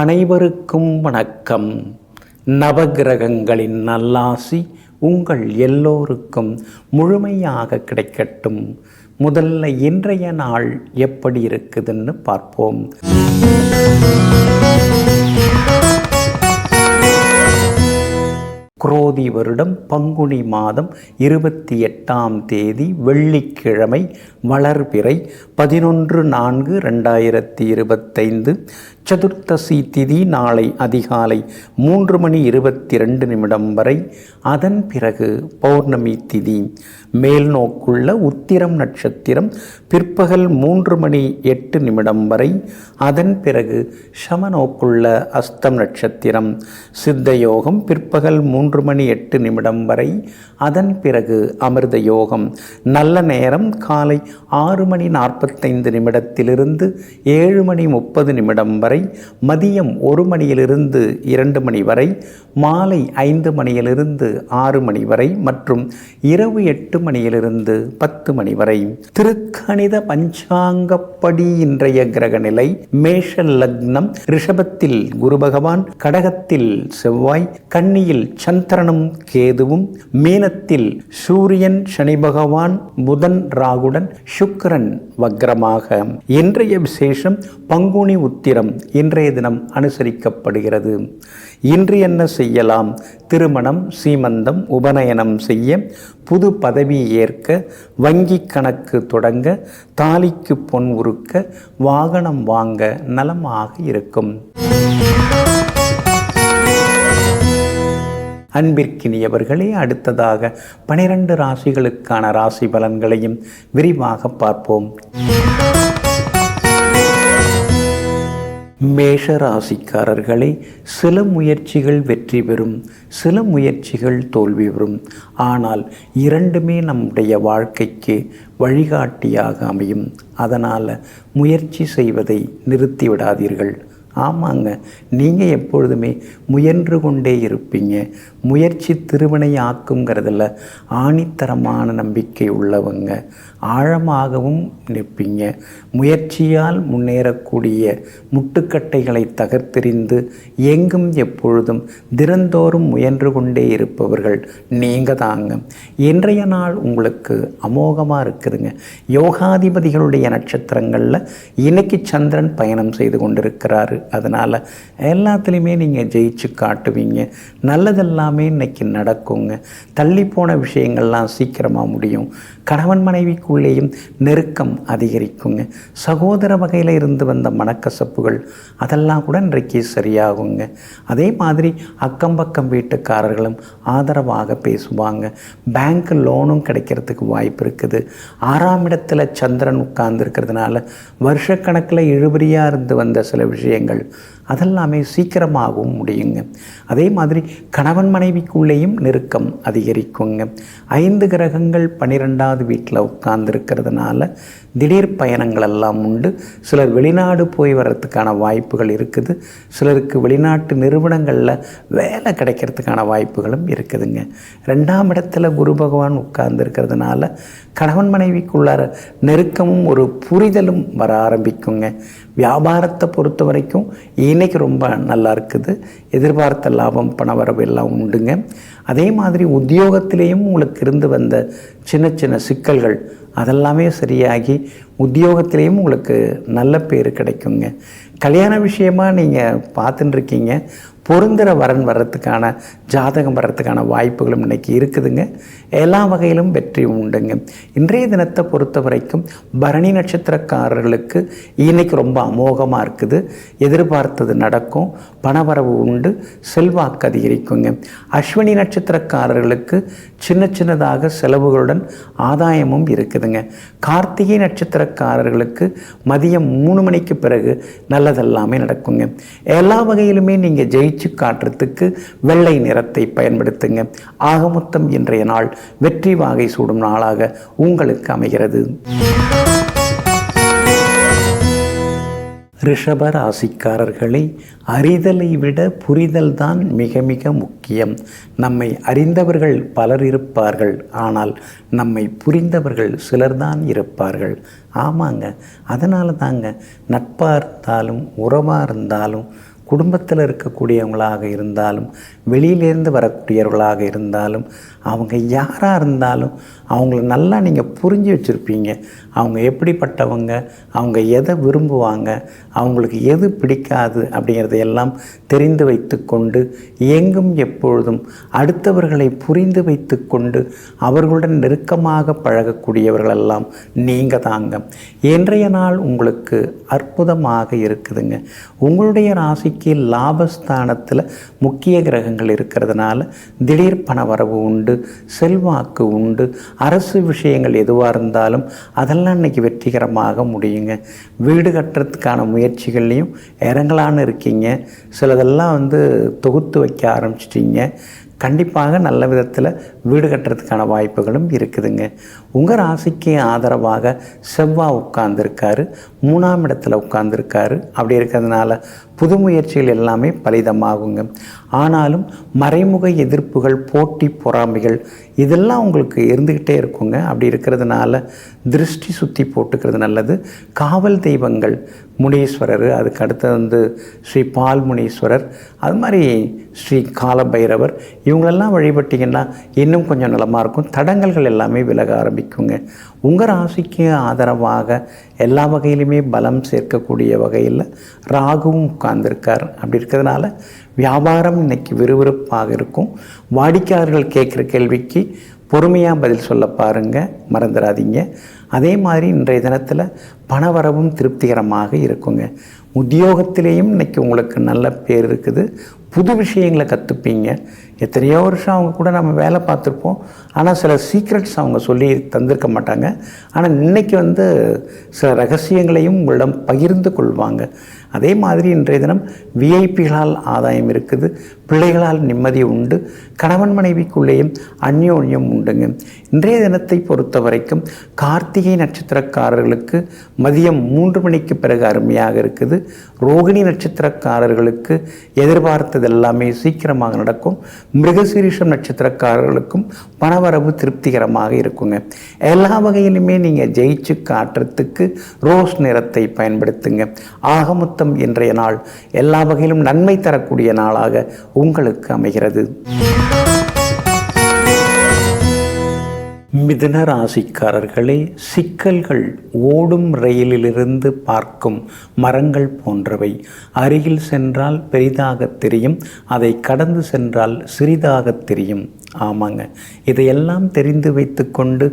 அனைவருக்கும் வணக்கம். நவகிரகங்களின் நல்லாசி உங்கள் எல்லோருக்கும் முழுமையாக கிடைக்கட்டும். முதல்ல இன்றைய நாள் எப்படி இருக்குதுன்னு பார்ப்போம். குரோதி வருடம் பங்குனி மாதம் 28ஆம் தேதி வெள்ளிக்கிழமை, வளர்பிறை 11/4/2025. சதுர்த்தசி திதி நாளை அதிகாலை 3:22 வரை. அதன் பிறகு பௌர்ணமி திதி. மேல் நோக்குள்ள உத்திரம் நட்சத்திரம் பிற்பகல் 3:08 வரை. அதன் பிறகு சமநோக்குள்ள அஸ்தம் நட்சத்திரம். சித்த யோகம் பிற்பகல் 3:08 வரை. அதன் பிறகு அமிர்த யோகம். நல்ல நேரம் காலை 6:45 7:30 வரை. மதியம் 1 மணியிலிருந்து 2 மணி வரை. மாலை 5 மணியிலிருந்து 6 மணி வரை மற்றும் இரவு 8 மணியிலிருந்து 10 மணி வரை. திருக்கணித பஞ்சாங்கப்படி இன்றைய கிரக நிலை: மேஷ லக்னம், ரிஷபத்தில் குரு பகவான், கடகத்தில் செவ்வாய், கன்னியில் சந்திரனும் கேதுவும், மீனத்தில் சூரியன், சனி பகவான், புதன் ராகுடன், சுக்கிரன் வக்ரமாக. இன்றைய விசேஷம் பங்குனி உத்திரம் இன்றைய தினம் அனுசரிக்கப்படுகிறது. இன்று என்ன செய்யலாம்? திருமணம், சீமந்தம், உபநயனம் செய்ய, புது பதவி ஏற்க, வங்கி கணக்கு தொடங்க, தாலிக்கு பொன் உருக்க, வாகனம் வாங்க நலமாக இருக்கும். அன்பிற்கினியவர்களே, அடுத்ததாக 12 ராசிகளுக்கான ராசி பலன்களையும் விரிவாக பார்ப்போம். மேஷ ராசிக்காரர்களே, சில முயற்சிகள் வெற்றி பெறும், சில முயற்சிகள் தோல்வி பெறும். ஆனால் இரண்டுமே நம்முடைய வாழ்க்கைக்கு வழிகாட்டியாக அமையும். அதனால் முயற்சி செய்வதை நிறுத்திவிடாதீர்கள். ஆமாங்க, நீங்கள் எப்பொழுதுமே முயன்று கொண்டே இருப்பீங்க. முயற்சி திருவினை ஆக்குங்கிறதுல ஆணித்தரமான நம்பிக்கை உள்ளவங்க. ஆழமாகவும் நிற்பீங்க. முயற்சியால் முன்னேறக்கூடிய முட்டுக்கட்டைகளை தகர்த்தெறிந்து எங்கும் எப்பொழுதும் தினந்தோறும் முயன்று கொண்டே இருப்பவர்கள் நீங்கள் தாங்க. இன்றைய நாள் உங்களுக்கு அமோகமாக இருக்குதுங்க. யோகாதிபதிகளுடைய நட்சத்திரங்களில் இன்னைக்கு சந்திரன் பயணம் செய்து கொண்டிருக்கிறாரு. அதனால் எல்லாத்துலேயுமே நீங்கள் ஜெயிச்சு காட்டுவீங்க. நல்லதெல்லாமே இன்னைக்கு நடக்குங்க. தள்ளி போன விஷயங்கள்லாம் சீக்கிரமாக முடியும். கணவன் மனைவிக்குள்ளேயும் நெருக்கம் அதிகரிக்குங்க. சகோதர வகையில் இருந்து வந்த மனக்கசப்புகள் அதெல்லாம் கூட இன்றைக்கு சரியாகுங்க. அதே மாதிரி அக்கம் பக்கம் வீட்டுக்காரர்களும் ஆதரவாக பேசுவாங்க. பேங்க் லோனும் கிடைக்கிறதுக்கு வாய்ப்பு இருக்குது. 6ஆம் இடத்துல சந்திரன் உட்கார்ந்து இருக்கிறதுனால வருஷக்கணக்கில் இழுபறியாக இருந்து வந்த சில விஷயங்கள் அதெல்லாமே சீக்கிரமாகவும் முடியுங்க. அதே மாதிரி கணவன் மனைவிக்குள்ளேயும் நெருக்கம் அதிகரிக்குங்க. 5 கிரகங்கள் 12ஆவது வீட்டில் உட்கார்ந்துருக்கிறதுனால திடீர் பயணங்கள் எல்லாம் உண்டு. சிலர் வெளிநாடு போய் வர்றதுக்கான வாய்ப்புகள் இருக்குது. சிலருக்கு வெளிநாட்டு நிறுவனங்களில் வேலை கிடைக்கிறதுக்கான வாய்ப்புகளும் இருக்குதுங்க. 2ஆம் இடத்துல குரு பகவான் உட்கார்ந்துருக்கிறதுனால கணவன் மனைவிக்குள்ளார நெருக்கமும் ஒரு புரிதலும் வர ஆரம்பிக்குங்க. வியாபாரத்தை பொறுத்த வரைக்கும் இன்னைக்கு ரொம்ப நல்லா இருக்குது. எதிர்பார்த்த லாபம், பணவரவு எல்லாம் உண்டுங்க. அதே மாதிரி உத்தியோகத்திலேயும் உங்களுக்கு இருந்து வந்த சின்ன சின்ன சிக்கல்கள் அதெல்லாமே சரியாகி உத்தியோகத்திலேயும் உங்களுக்கு நல்ல பேர் கிடைக்குங்க. கல்யாண விஷயமாக நீங்கள் பார்த்துட்டுருக்கீங்க. பொருந்துகிற வரன் வர்றதுக்கான, ஜாதகம் வர்றதுக்கான வாய்ப்புகளும் இன்றைக்கி இருக்குதுங்க. எல்லா வகையிலும் வெற்றி உண்டுங்க. இன்றைய தினத்தை பொறுத்த வரைக்கும் பரணி நட்சத்திரக்காரர்களுக்கு இன்றைக்கி ரொம்ப அமோகமாக இருக்குது. எதிர்பார்த்தது நடக்கும். பணவரவு உண்டு. செல்வாக்கு அதிகரிக்குங்க. அஸ்வினி நட்சத்திரக்காரர்களுக்கு சின்ன சின்னதாக செலவுகளுடன் ஆதாயமும் இருக்குதுங்க. கார்த்திகை நட்சத்திரக்காரர்களுக்கு மதியம் 3 மணிக்கு பிறகு நல்லதெல்லாமே நடக்குங்க. எல்லா வகையிலுமே நீங்கள் ஜெயிச்சு காட்டுறதுக்கு வெள்ளை நிறத்தை பயன்படுத்துங்க. ஆக மொத்தம் இன்றைய நாள் வெற்றி வாகை சூடும் நாளாக உங்களுக்கு அமைகிறது. ரிஷப ராசிக்காரர்களை, அறிதலை விட புரிதல் தான் மிக மிக முக்கியம். நம்மை அறிந்தவர்கள் பலர் இருப்பார்கள், ஆனால் நம்மை புரிந்தவர்கள் சிலர்தான் இருப்பார்கள். ஆமாங்க, அதனால தாங்க நட்பாக இருந்தாலும் உறவாக இருந்தாலும் குடும்பத்தில் இருக்கக்கூடியவங்களாக இருந்தாலும் வெளியிலேருந்து வரக்கூடியவர்களாக இருந்தாலும் அவங்க யாராக இருந்தாலும் அவங்கள நல்லா நீங்கள் புரிஞ்சு வச்சுருப்பீங்க. அவங்க எப்படிப்பட்டவங்க, அவங்க எதை விரும்புவாங்க, அவங்களுக்கு எது பிடிக்காது அப்படிங்கிறதையெல்லாம் தெரிந்து வைத்து கொண்டு எங்கும் எப்பொழுதும் அடுத்தவர்களை புரிந்து வைத்து கொண்டு அவர்களுடன் நெருக்கமாக பழகக்கூடியவர்களெல்லாம் நீங்கள் தாங்க. இன்றைய நாள் உங்களுக்கு அற்புதமாக இருக்குதுங்க. உங்களுடைய ராசிக்கு லாபஸ்தானத்தில் முக்கிய கிரகங்கள் இருக்கிறதுனால திடீர் பண வரவு உண்டு, செல்வாக்கு உண்டு. அரசு விஷயங்கள் எதுவாக இருந்தாலும் அதெல்லாம் இன்றைக்கி வெற்றிகரமாக முடியுங்க. வீடு கட்டுறதுக்கான முயற்சிகள்லையும் இறங்கலான்னு இருக்கீங்க. சிலதெல்லாம் தொகுத்து வைக்க ஆரம்பிச்சிட்டிங்க. கண்டிப்பாக நல்ல விதத்தில் வீடு கட்டுறதுக்கான வாய்ப்புகளும் இருக்குதுங்க. உங்கள் ராசிக்கு ஆதரவாக செவ்வாய் உட்கார்ந்துருக்காரு, 3ஆம் இடத்துல உட்கார்ந்துருக்காரு. அப்படி இருக்கிறதுனால புது முயற்சிகள் எல்லாமே பலிதமாகுங்க. ஆனாலும் மறைமுக எதிர்ப்புகள், போட்டி, பொறாமைகள் இதெல்லாம் உங்களுக்கு இருந்துக்கிட்டே இருக்குங்க. அப்படி இருக்கிறதுனால திருஷ்டி சுற்றி போட்டுக்கிறது நல்லது. காவல் தெய்வங்கள் முனீஸ்வரர், அதுக்கு அடுத்து ஸ்ரீ பால் முனீஸ்வரர், அது மாதிரி ஸ்ரீ காலபைரவர், இவங்களெல்லாம் வழிபட்டிங்கன்னா இன்னும் கொஞ்சம் நலமாக இருக்கும். தடங்கல்கள் எல்லாமே விலக ஆரம்பிக்குங்க. உங்கள் ராசிக்கு ஆதரவாக எல்லா வகையிலுமே பலம் சேர்க்கக்கூடிய வகையில் ராகுவும் உட்கார்ந்துருக்கார். அப்படி இருக்கிறதுனால வியாபாரம் இன்னைக்கு விறுவிறுப்பாக இருக்கும். வாடிக்கையாளர்கள் கேட்குற கேள்விக்கு பொறுமையாக பதில் சொல்ல பாருங்கள், மறந்துடாதீங்க. அதே மாதிரி இன்றைய தினத்தில் பணவரவும் திருப்திகரமாக இருக்குங்க. உத்தியோகத்திலேயும் இன்றைக்கி உங்களுக்கு நல்ல பேர் இருக்குது. புது விஷயங்களை கற்றுப்பீங்க. எத்தனையோ வருஷம் அவங்க கூட நம்ம வேலை பார்த்துருப்போம், ஆனால் சில சீக்ரெட்ஸ் அவங்க சொல்லி தந்திருக்க மாட்டாங்க. ஆனால் இன்றைக்கி சில ரகசியங்களையும் உங்களிடம் பகிர்ந்து கொள்வாங்க. அதே மாதிரி இன்றைய தினம் விஐபிகளால் ஆதாயம் இருக்குது. பிள்ளைகளால் நிம்மதி உண்டு. கணவன் மனைவிக்குள்ளேயும் அந்யோன்யம் உண்டுங்க. இன்றைய தினத்தை பொறுத்த வரைக்கும் கார்த்திகை நட்சத்திரக்காரர்களுக்கு மதியம் 3 மணிக்கு பிறகு அருமையாக இருக்குது. ரோகிணி நட்சத்திரக்காரர்களுக்கு எதிர்பார்த்தது எல்லாமே சீக்கிரமாக நடக்கும். மிருகசீரிஷம் நட்சத்திரக்காரர்களுக்கும் பணவரவு திருப்திகரமாக இருக்குங்க. எல்லா வகையிலுமே நீங்கள் ஜெயிச்சு காட்டுறதுக்கு ரோஸ் நிறத்தை பயன்படுத்துங்க. ஆகமொத்தம் இன்றைய நாள் எல்லா வகையிலும் நன்மை தரக்கூடிய நாளாக உங்களுக்கு அமைகிறது. மிதுன ராசிக்காரர்களே, சிக்கல்கள் ஓடும் ரயிலிலிருந்து பார்க்கும் மரங்கள் போன்றவை. அருகில் சென்றால் பெரிதாக தெரியும், அதை கடந்து சென்றால் சிறிதாக தெரியும். ஆமாங்க, இதையெல்லாம் தெரிந்து வைத்து கொண்டு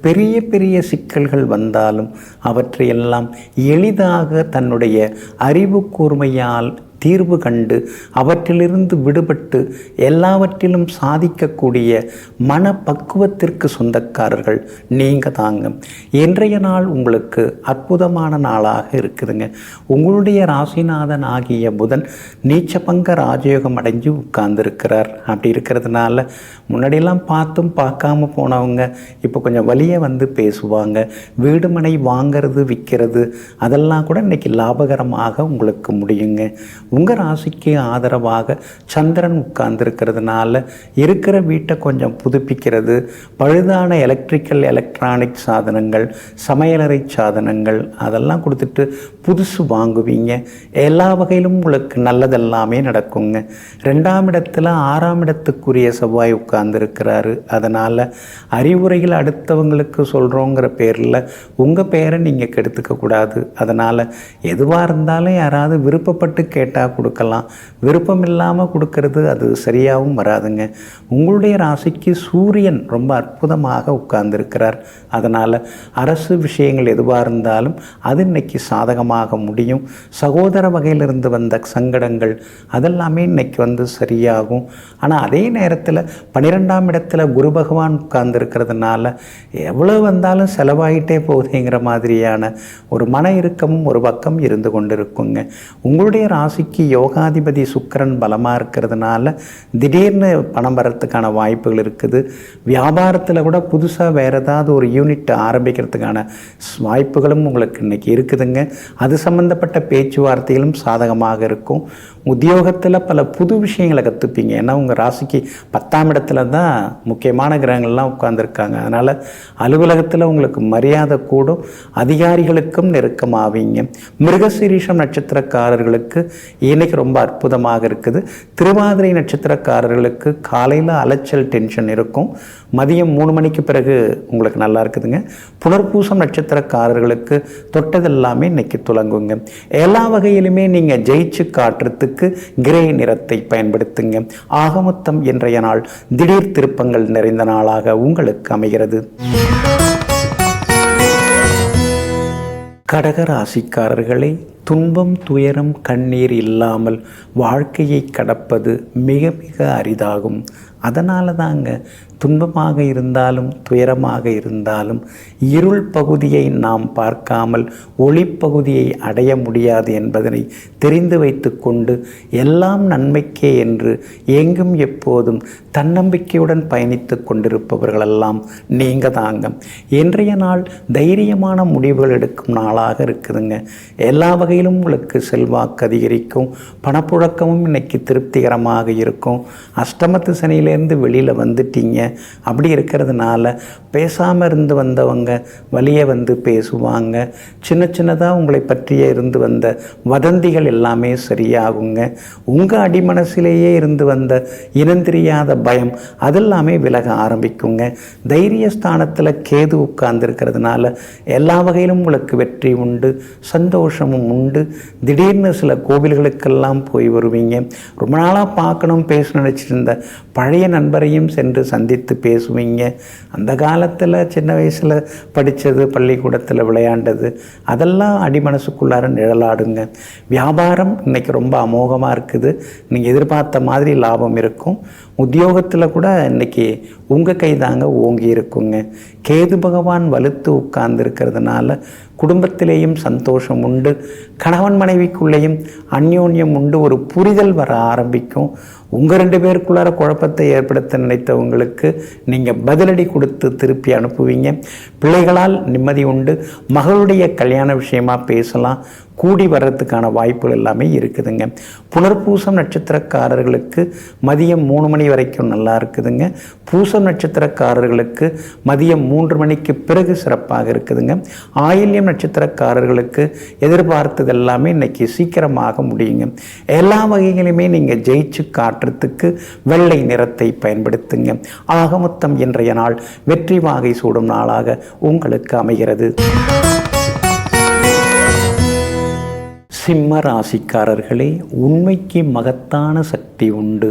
பெரிய பெரிய சிக்கல்கள் வந்தாலும் அவற்றையெல்லாம் எளிதாக தன்னுடைய அறிவு கூர்மையால் தீர்வு கண்டு அவற்றிலிருந்து விடுபட்டு எல்லாவற்றிலும் சாதிக்கக்கூடிய மனப்பக்குவத்திற்கு சொந்தக்காரர்கள் நீங்கள் தாங்க. இன்றைய நாள் உங்களுக்கு அற்புதமான நாளாக இருக்குதுங்க. உங்களுடைய ராசிநாதன் ஆகிய புதன் நீச்சபங்க ராஜயோகம் அடைஞ்சு உட்கார்ந்துருக்கிறார். அப்படி இருக்கிறதுனால முன்னாடியெல்லாம் பார்த்தும் பார்க்காம போனவங்க இப்போ கொஞ்சம் வழியே பேசுவாங்க. வீடு மனை வாங்கிறது, விற்கிறது அதெல்லாம் கூட இன்றைக்கி லாபகரமாக உங்களுக்கு முடியுங்க. உங்கள் ராசிக்கு ஆதரவாக சந்திரன் உட்கார்ந்துருக்கிறதுனால இருக்கிற வீட்டை கொஞ்சம் புதுப்பிக்கிறது, பழுதான எலக்ட்ரானிக் சாதனங்கள், சமையலறை சாதனங்கள் அதெல்லாம் கொடுத்துட்டு புதுசு வாங்குவீங்க. எல்லா வகையிலும் உங்களுக்கு நல்லதெல்லாமே நடக்குங்க. 2ஆம் இடத்துல 6ஆம் இடத்துக்குரிய செவ்வாய் உட்கார்ந்துருக்கிறாரு. அதனால் அறிவுரைகள் அடுத்தவங்களுக்கு சொல்கிறோங்கிற பேரில் உங்கள் பேரை நீங்கள் கெடுத்துக்கக்கூடாது. அதனால் எதுவாக இருந்தாலும் யாராவது விருப்பப்பட்டு கேட்டால் கொடுக்கலாம், விருப்பம் இல்லாமல் கொடுக்கறது அது சரியாகவும் வராதுங்க. உங்களுடைய ராசிக்கு சூரியன் ரொம்ப அற்புதமாக உட்கார்ந்துருக்கிறார். அதனால் அரசு விஷயங்கள் எதுவாக இருந்தாலும் அது இன்னைக்கு சாதகமாக முடியும். சகோதர வகையிலிருந்து வந்த சங்கடங்கள் அதெல்லாமே இன்னைக்கு சரியாகும். ஆனால் அதே நேரத்தில் 12ஆம் இடத்துல குரு பகவான் உட்கார்ந்துருக்கிறதுனால எவ்வளோ வந்தாலும் செலவாயிட்டே போகுதுங்கிற மாதிரியான ஒரு மன இறுக்கமும் ஒரு பக்கம் இருந்து கொண்டு இருக்குங்க. உங்களுடைய ராசிக்கு யோகாதிபதி சுக்கிரன் பலமாக இருக்கிறதுனால திடீர்னு பணம் வரத்துக்கான வாய்ப்புகள் இருக்குது. வியாபாரத்தில் கூட புதுசாக வேறு ஏதாவது ஒரு யூனிட் ஆரம்பிக்கிறதுக்கான வாய்ப்புகளும் உங்களுக்கு இன்றைக்கி இருக்குதுங்க. அது சம்பந்தப்பட்ட பேச்சுவார்த்தைகளும் சாதகமாக இருக்கும். உத்தியோகத்தில் பல புது விஷயங்களை கற்றுப்பீங்க. ஏன்னா உங்கள் ராசிக்கு 10ஆம் இடத்துல தான் முக்கியமான கிரகங்கள்லாம் உட்கார்ந்துருக்காங்க. அதனால் அலுவலகத்தில் உங்களுக்கு மரியாதை கூடும், அதிகாரிகளுக்கும் நெருக்கமாவீங்க. மிருகசீரிஷம் நட்சத்திரக்காரர்களுக்கு இன்னைக்கு ரொம்ப அற்புதமாக இருக்குது. திருவாதிரை நட்சத்திரக்காரர்களுக்கு காலையில் அலைச்சல் டென்ஷன் இருக்கும், மதியம் 3 மணிக்கு பிறகு உங்களுக்கு நல்லா இருக்குதுங்க. புனர்பூசம் நட்சத்திரக்காரர்களுக்கு தொட்டதெல்லாமே இன்னைக்கு துலங்குங்க. எல்லா வகையிலுமே நீங்கள் ஜெயிச்சு காட்டுறதுக்கு கிரே நிறத்தை பயன்படுத்துங்க. ஆகமொத்தம் இன்றைய நாள் திடீர் திருப்பங்கள் நிறைந்த நாளாக உங்களுக்கு அமைகிறது. கடக ராசிக்காரர்களே, துன்பம் துயரம் கண்ணீர் இல்லாமல் வாழ்க்கையை கடப்பது மிக மிக அரிதாகும். அதனால தாங்க துன்பமாக இருந்தாலும் துயரமாக இருந்தாலும் இருள் பகுதியை நாம் பார்க்காமல் ஒளிப்பகுதியை அடைய முடியாது என்பதனை தெரிந்து வைத்து கொண்டு எல்லாம் நன்மைக்கே என்று எங்கும் எப்போதும் தன்னம்பிக்கையுடன் பயணித்து கொண்டிருப்பவர்களெல்லாம் நீங்கள் தாங்க. இன்றைய நாள் தைரியமான முடிவுகள் எடுக்கும் நாளாக இருக்குதுங்க. எல்லா வகையிலும் உங்களுக்கு செல்வாக்கு அதிகரிக்கும், பணப்புழக்கமும் இன்னைக்கு திருப்திகரமாக இருக்கும். அஷ்டமத்து சனியிலேருந்து வெளியில் வந்துட்டீங்க. அப்படி இருக்கிறதுனால பேசாமல் இருந்து வந்தவங்க வழியே வந்து பேசுவாங்க. சின்ன சின்னதாக உங்களை பற்றியே இருந்து வந்த வதந்திகள் எல்லாமே சரியாகுங்க. உங்கள் அடிமனசிலேயே இருந்து வந்த இனந்தெரியாத பயம் அதெல்லாமே விலக ஆரம்பிக்குங்க. தைரியஸ்தானத்தில் கேது உட்கார்ந்துருக்கிறதுனால எல்லா வகையிலும் உங்களுக்கு வெற்றி உண்டு, சந்தோஷமும் உண்டு. திடீர்னு சில கோவில்களுக்கெல்லாம் போய் வருவீங்க. ரொம்ப நாளாக பார்க்கணும் பேச நினச்சிட்டு இருந்த பழைய நண்பரையும் சென்று சந்தித்து பேசுவீங்க. அந்த காலத்தில் சின்ன வயசில் படித்தது, பள்ளிக்கூடத்தில் விளையாண்டது அதெல்லாம் அடிமனசுக்குள்ளார நிழலாடுங்க. வியாபாரம் இன்றைக்கி ரொம்ப அமோகமாக இருக்குது. நீங்கள் எதிர்பார்த்த மாதிரி லாபம் இருக்கும். உத்தியோகத்தில் கூட இன்றைக்கி உங்கள் கைதாங்க ஓங்கி இருக்குங்க. கேது பகவான் வலுத்து உட்கார்ந்துருக்கிறதுனால குடும்பத்திலேயும் சந்தோஷம் உண்டு, கணவன் மனைவிக்குள்ளேயும் அந்யோன்யம் உண்டு, ஒரு புரிதல் வர ஆரம்பிக்கும். உங்கள் 2 பேருக்குள்ளார குழப்பத்தை ஏற்படுத்த நினைத்தவங்களுக்கு நீங்கள் பதிலடி கொடுத்து திருப்பி அனுப்புவீங்க. பிள்ளைகளால் நிம்மதி உண்டு. மகளுடைய கல்யாண விஷயமா பேசலாம், கூடி வர்றதுக்கான வாய்ப்புகள் எல்லாமே இருக்குதுங்க. புனர்பூசம் நட்சத்திரக்காரர்களுக்கு மதியம் 3 மணி வரைக்கும் நல்லா இருக்குதுங்க. பூசம் நட்சத்திரக்காரர்களுக்கு மதியம் 3 மணிக்கு பிறகு சிறப்பாக இருக்குதுங்க. ஆயில்யம் நட்சத்திரக்காரர்களுக்கு எதிர்பார்த்தது எல்லாமே இன்னைக்கு சீக்கிரமாக முடியுங்க. எல்லா வகைகளுமே நீங்கள் ஜெயிச்சு காட்டுறதுக்கு வெள்ளை நிறத்தை பயன்படுத்துங்க. ஆக மொத்தம் இன்றைய நாள் வெற்றி வாகை சூடும் நாளாக உங்களுக்கு அமைகிறது. சிம்ம ராசிக்காரர்களே, உண்மைக்கு மகத்தான சக்தி உண்டு.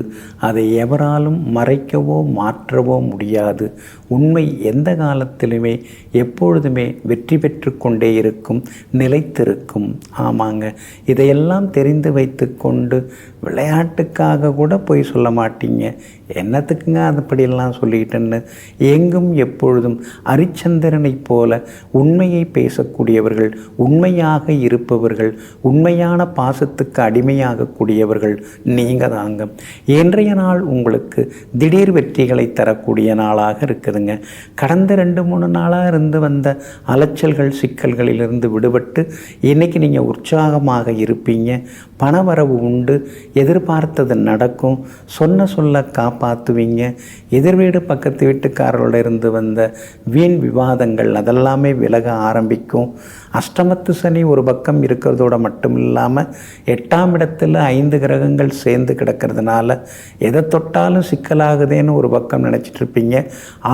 அதை எவராலும் மறைக்கவோ மாற்றவோ முடியாது. உண்மை எந்த காலத்திலுமே எப்பொழுதுமே வெற்றி பெற்று கொண்டே இருக்கும், நிலைத்திருக்கும். ஆமாங்க, இதையெல்லாம் தெரிந்து வைத்து கொண்டு விளையாட்டுக்காக கூட போய் சொல்ல மாட்டீங்க. என்னத்துக்குங்க அதுபடியெல்லாம் சொல்லிக்கிட்டுன்னு எங்கும் எப்பொழுதும் அரிச்சந்திரனைப் போல உண்மையை பேசக்கூடியவர்கள், உண்மையாக இருப்பவர்கள், உண்மையான பாசத்துக்கு அடிமையாகக்கூடியவர்கள் நீங்கள் தாங்க. இன்றைய நாள் உங்களுக்கு திடீர் வெற்றிகளை தரக்கூடிய நாளாக இருக்குதுங்க. கடந்த 2-3 நாளாக இருந்து வந்த அலைச்சல்கள் சிக்கல்களிலிருந்து விடுபட்டு இன்றைக்கி நீங்கள் உற்சாகமாக இருப்பீங்க. பணவரவு உண்டு, எதிர்பார்த்தது நடக்கும், சொன்ன சொல்ல காப்பாற்றுவீங்க. எதிர் வீடு பக்கத்து வீட்டுக்காரரோட இருந்து வந்த வீண் விவாதங்கள் அதெல்லாமே விலக ஆரம்பிக்கும். அஷ்டமத்து சனி ஒரு பக்கம் இருக்கிறதோட மட்டும் இல்லாமல் 8ஆம் இடத்துல 5 கிரகங்கள் சேர்ந்து கிடக்கிறதுனால எதை தொட்டாலும் சிக்கலாகுதேன்னு ஒரு பக்கம் நினச்சிட்டு இருப்பீங்க.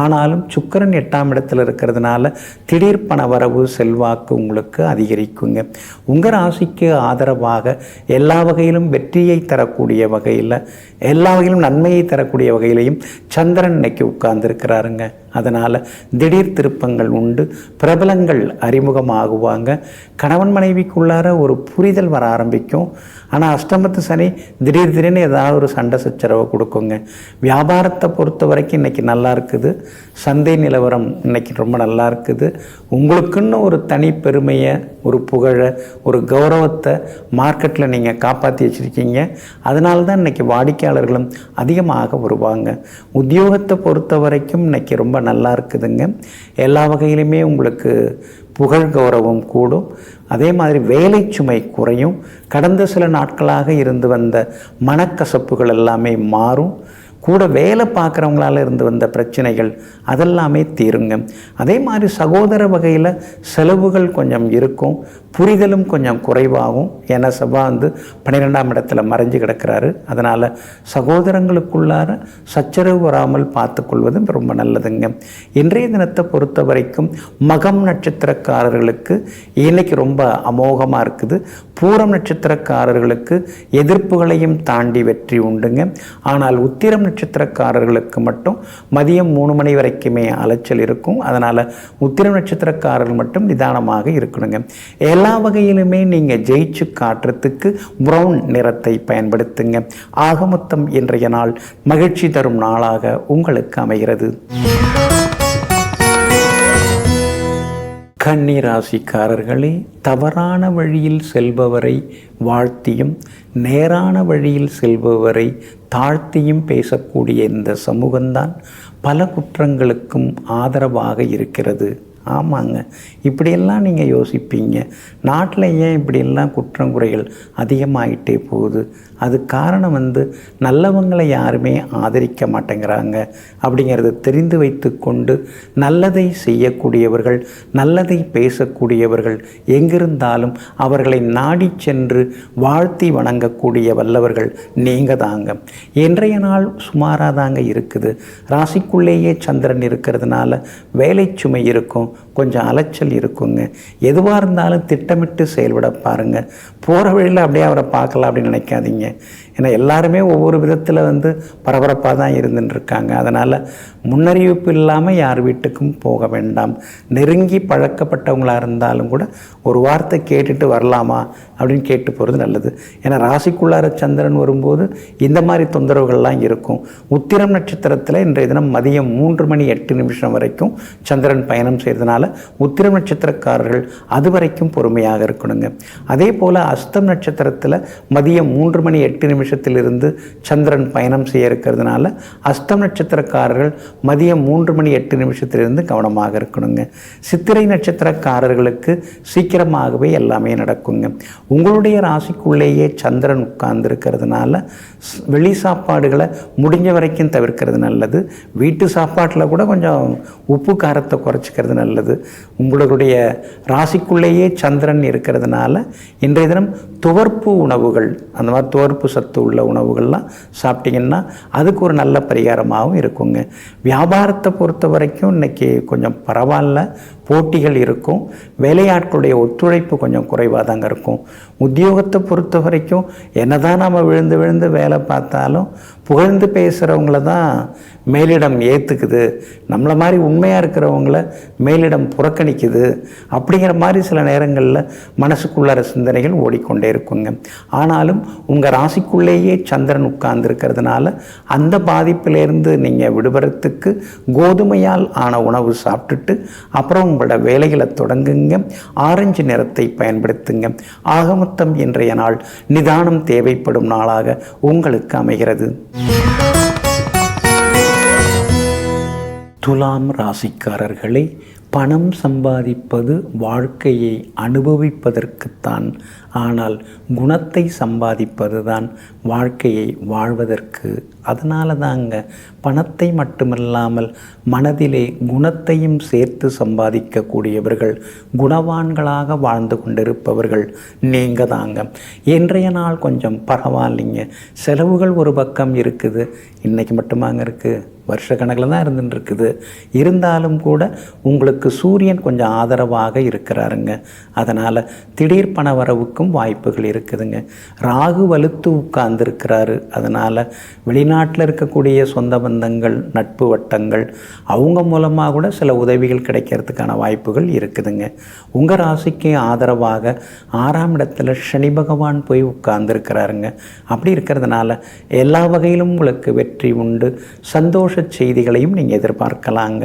ஆனாலும் சுக்கிரன் 8ஆம் இடத்துல இருக்கிறதுனால திடீர் பண வரவு செல்வாக்கு உங்களுக்கு அதிகரிக்குங்க. உங்கள் ராசிக்கு ஆதரவாக எல்லா வகையிலும் வெற்றியை தரக்கூடிய வகையில், எல்லா வகையிலும் நன்மையை தரக்கூடிய வகையிலையும் சந்திரன் இன்னைக்கு உட்கார்ந்துருக்கிறாருங்க. அதனால் திடீர் திருப்பங்கள் உண்டு, பிரபலங்கள் அறிமுகமாகுவாங்க. கணவன் மனைவிக்குள்ளார ஒரு புரிதல் வர ஆரம்பிக்கும். ஆனால் அஷ்டமத்து சனி திடீர்னு ஏதாவது ஒரு சண்டை சச்சரவை கொடுக்குங்க. வியாபாரத்தை பொறுத்த வரைக்கும் இன்றைக்கி நல்லா இருக்குது. சந்தை நிலவரம் இன்றைக்கி ரொம்ப நல்லா இருக்குது. உங்களுக்குன்னு ஒரு தனி பெருமையை, ஒரு புகழை, ஒரு கௌரவத்தை மார்க்கெட்டில் நீங்கள் காப்பாற்றி வச்சுருக்கீங்க. அதனால தான் இன்றைக்கி வாடிக்கையாளர்களும் அதிகமாக வருவாங்க. உத்தியோகத்தை பொறுத்த வரைக்கும் இன்றைக்கி ரொம்ப நல்லா இருக்குதுங்க. எல்லா வகையிலுமே உங்களுக்கு புகழ் கௌரவம் கூடும். அதே மாதிரி வேலை சுமை குறையும். கடந்த சில நாட்களாக இருந்து வந்த மனக்கசப்புகள் எல்லாமே மாறும். கூட வேலை பார்க்குறவங்களால இருந்து வந்த பிரச்சனைகள் அதெல்லாமே தீருங்க. அதே மாதிரி சகோதர வகையில் செலவுகள் கொஞ்சம் இருக்கும், புரிதலும் கொஞ்சம் குறைவாகும். ஏன்னா செவ்வாய் 12ஆம் இடத்துல மறைஞ்சு கிடக்கிறாரு. அதனால் சகோதரங்களுக்குள்ளார சச்சரவு வராமல் பார்த்துக்கொள்வது ரொம்ப நல்லதுங்க. இன்றைய தினத்தை பொறுத்த வரைக்கும் மகம் நட்சத்திரக்காரர்களுக்கு இன்னைக்கு ரொம்ப அமோகமாக இருக்குது. பூரம் நட்சத்திரக்காரர்களுக்கு எதிர்ப்புகளையும் தாண்டி வெற்றி உண்டுங்க. ஆனால் உத்திரம் நட்சத்திரக்காரர்களுக்கு மட்டும் மதியம் 3 மணி வரைக்குமே அலைச்சல் இருக்கும். அதனால் உத்திரம் நட்சத்திரக்காரர்கள் மட்டும் நிதானமாக இருக்கணுங்க. எல்லா வகையிலுமே நீங்கள் ஜெயிச்சு காட்டுறதுக்கு ப்ரௌன் நிறத்தை பயன்படுத்துங்க. ஆக மொத்தம் இன்றைய நாள் மகிழ்ச்சி தரும் நாளாக உங்களுக்கு அமைகிறது. கன்னி ராசிக்காரர்களே, தவறான வழியில் செல்பவரை வாழ்த்தியும் நேரான வழியில் செல்பவரை தாழ்த்தியும் பேசக்கூடிய இந்த சமூகம்தான் பல குற்றங்களுக்கும் ஆதரவாக இருக்கிறது. ஆமாங்க, இப்படியெல்லாம் நீங்கள் யோசிப்பீங்க, நாட்டில் ஏன் இப்படியெல்லாம் குற்றங்குறைகள் அதிகமாகிட்டே போகுது? அது காரணம் நல்லவங்களை யாருமே ஆதரிக்க மாட்டேங்கிறாங்க அப்படிங்கிறத தெரிந்து வைத்து கொண்டு நல்லதை செய்யக்கூடியவர்கள், நல்லதை பேசக்கூடியவர்கள் எங்கிருந்தாலும் அவர்களை நாடி சென்று வாழ்த்தி வணங்கக்கூடிய வல்லவர்கள் நீங்கள் தாங்க. இன்றைய நாள் சுமாராக தாங்க இருக்குது. ராசிக்குள்ளேயே சந்திரன் இருக்கிறதுனால வேலை சுமை இருக்கும், கொஞ்சம் அலைச்சல் இருக்குங்க. எதுவாக இருந்தாலும் திட்டமிட்டு செயல்பட பாருங்கள். போகிற வழியில் அப்படியே அவரை பார்க்கலாம் அப்படின்னு நினைக்காதீங்க. ஏன்னா எல்லாருமே ஒவ்வொரு விதத்தில் பரபரப்பாக தான் இருந்துட்டுருக்காங்க. அதனால் முன்னறிவிப்பு இல்லாமல் யார் வீட்டுக்கும் போக வேண்டாம். நெருங்கி பழக்கப்பட்டவங்களாக இருந்தாலும் கூட ஒரு வார்த்தை கேட்டுட்டு வரலாமா அப்படின்னு கேட்டு போகிறது நல்லது. ஏன்னா ராசிக்குள்ளார சந்திரன் வரும்போது இந்த மாதிரி தொந்தரவுகள்லாம் இருக்கும். உத்திரம் நட்சத்திரத்தில் இன்றைய தினம் மதியம் 3 மணி 8 நிமிஷம் வரைக்கும் சந்திரன் பயணம் செய்கிறதுனால உத்திரம் நட்சத்திரக்காரர்கள் அது வரைக்கும் பொறுமையாக இருக்கணுங்க. அதே போல் அஸ்தம் நட்சத்திரத்தில் மதியம் 3 மணி 8 நிமிஷத்திலிருந்து சந்திரன் பயணம் செய்ய இருக்கிறதுனால அஸ்தம் நட்சத்திரக்காரர்கள் மதியம் 3 மணி 8 நிமிஷத்திலிருந்து கவனமாக இருக்கணுங்க. சித்திரை நட்சத்திரக்காரர்களுக்கு சீக்கிரமாகவே எல்லாமே நடக்குங்க. உங்களுடைய ராசிக்குள்ளேயே சந்திரன் உட்கார்ந்து இருக்கிறதுனால வெளி சாப்பாடுகளை முடிஞ்ச வரைக்கும் தவிர்க்கிறது நல்லது. வீட்டு சாப்பாட்டில் கூட கொஞ்சம் உப்பு காரத்தை குறைச்சிக்கிறது நல்லது. உங்களுடைய ராசிக்குள்ளேயே சந்திரன் இருக்கிறதுனால இன்றைய தினம் துவர்ப்பு உணவுகள், அந்த மாதிரி துவர்ப்பு சத்து உள்ள உணவுகள்லாம் சாப்பிட்டிங்கன்னா அதுக்கு ஒரு நல்ல பரிகாரமாகவும் இருக்குங்க. வியாபாரத்தை பொறுத்த வரைக்கும் இன்றைக்கி கொஞ்சம் பரவாயில்ல, போட்டிகள் இருக்கும். வேலையாட்களுடைய ஒத்துழைப்பு கொஞ்சம் குறைவாக தாங்க இருக்கும். உத்தியோகத்தை பொறுத்த வரைக்கும் என்னதான் நம்ம விழுந்து விழுந்து வேலை பார்த்தாலும் புகழ்ந்து பேசுகிறவங்கள தான் மேலிடம் ஏற்றுக்குது, நம்மளை மாதிரி உண்மையாக இருக்கிறவங்கள மேலிடம் புறக்கணிக்குது அப்படிங்கிற மாதிரி சில நேரங்களில் மனசுக்குள்ளார சிந்தனைகள் ஓடிக்கொண்டே இருக்குங்க. ஆனாலும் உங்கள் ராசிக்குள்ளேயே சந்திரன் உட்கார்ந்துருக்கிறதுனால அந்த பாதிப்பிலேருந்து நீங்கள் விடுபடுறதுக்கு கோதுமையால் ஆன உணவு சாப்பிட்டுட்டு அப்புறம் உங்களோட வேலைகளை தொடங்குங்க. ஆரஞ்சு நிறத்தை பயன்படுத்துங்க. ஆக மொத்தம் இன்றைய நாள் நிதானம் தேவைப்படும் நாளாக உங்களுக்கு அமைகிறது. துலாம் ராசிக்காரர்களே, பணம் சம்பாதிப்பது வாழ்க்கையை அனுபவிப்பதற்குத்தான். ஆனால் குணத்தை சம்பாதிப்பது தான் வாழ்க்கையை வாழ்வதற்கு. அதனால தாங்க பணத்தை மட்டுமில்லாமல் மனதிலே குணத்தையும் சேர்த்து சம்பாதிக்கக்கூடியவர்கள், குணவான்களாக வாழ்ந்து கொண்டிருப்பவர்கள் நீங்கள் தாங்க. இன்றைய நாள் கொஞ்சம் பரவாயில்லைங்க. செலவுகள் ஒரு பக்கம் இருக்குது. இன்றைக்கி மட்டுமாங்க இருக்குது, வருஷ கணக்கில் தான் இருந்துட்டு இருக்குது. இருந்தாலும் கூட உங்களுக்கு சூரியன் கொஞ்சம் ஆதரவாக இருக்கிறாருங்க. அதனால் திடீர் பண வரவுக்கும் வாய்ப்புகள் இருக்குதுங்க. ராகு வலுத்து உட்கார்ந்துருக்கிறாரு. அதனால் வெளிநாட்டில் இருக்கக்கூடிய சொந்த பந்தங்கள், நட்பு வட்டங்கள், அவங்க மூலமாக கூட சில உதவிகள் கிடைக்கிறதுக்கான வாய்ப்புகள் இருக்குதுங்க. உங்கள் ராசிக்கு ஆதரவாக 6ஆம் இடத்துல சனி பகவான் போய் உட்கார்ந்துருக்கிறாருங்க. அப்படி இருக்கிறதுனால எல்லா வகையிலும் உங்களுக்கு வெற்றி உண்டு. சந்தோஷ செய்திகளையும் நீங்கள் எதிர்பார்க்கலாங்க.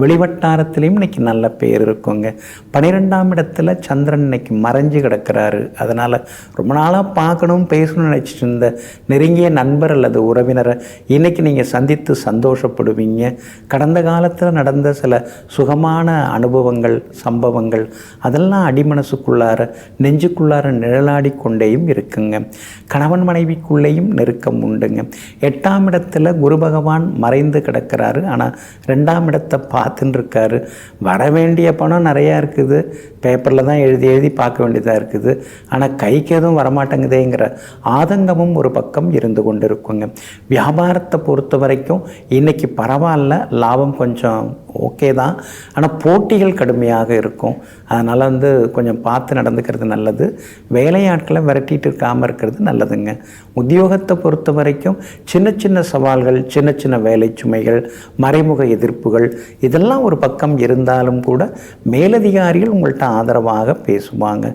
வெளிவட்டாரத்திலையும் இன்னைக்கு நல்ல பேர் இருக்குங்க. 12ஆம் இடத்துல சந்திரன் இன்னைக்கு மறைஞ்சு கிடக்கிறாரு. அதனால் ரொம்ப நாளாக பார்க்கணும் பேசணும்னு நினச்சிட்டு இருந்த நெருங்கிய நண்பர் அல்லது உறவினரை இன்றைக்கி நீங்கள் சந்தித்து சந்தோஷப்படுவீங்க. கடந்த காலத்தில் நடந்த சில சுகமான அனுபவங்கள், சம்பவங்கள் அதெல்லாம் அடிமனசுக்குள்ளார நெஞ்சுக்குள்ளார நிழலாடி கொண்டேயும் இருக்குங்க. கணவன் மனைவிக்குள்ளேயும் நெருக்கம் உண்டுங்க. 8ஆம் இடத்துல குரு பகவான் மறைந்து கிடக்கிறாரு. ஆனால் 2ஆம் இடத்தை பார்த்துன்னு இருக்காரு. வர வேண்டிய பணம் நிறையா இருக்குது, பேப்பரில் தான் எழுதி பார்க்க வேண்டியதாக இருக்குது. ஆனால் கைக்கு எதுவும் வரமாட்டேங்குதேங்கிற ஆதங்கமும் ஒரு பக்கம் இருந்து கொண்டு இருக்குங்க. வியாபாரத்தை பொறுத்த வரைக்கும் இன்றைக்கி பரவாயில்ல, லாபம் கொஞ்சம் ஓகே தான். ஆனால் போட்டிகள் கடுமையாக இருக்கும். அதனால் கொஞ்சம் பார்த்து நடந்துக்கிறது நல்லது. வேலையாட்களை விரட்டிட்டு இருக்காமல் இருக்கிறது நல்லதுங்க. உத்தியோகத்தை பொறுத்த வரைக்கும் சின்ன சின்ன சவால்கள், சின்ன சின்ன வேலை சுமைகள், மறைமுக எதிர்ப்புகள் இதெல்லாம் ஒரு பக்கம் இருந்தாலும் கூட மேலதிகாரிகள் உங்கள்கிட்ட ஆதரவாக பேசுவாங்க.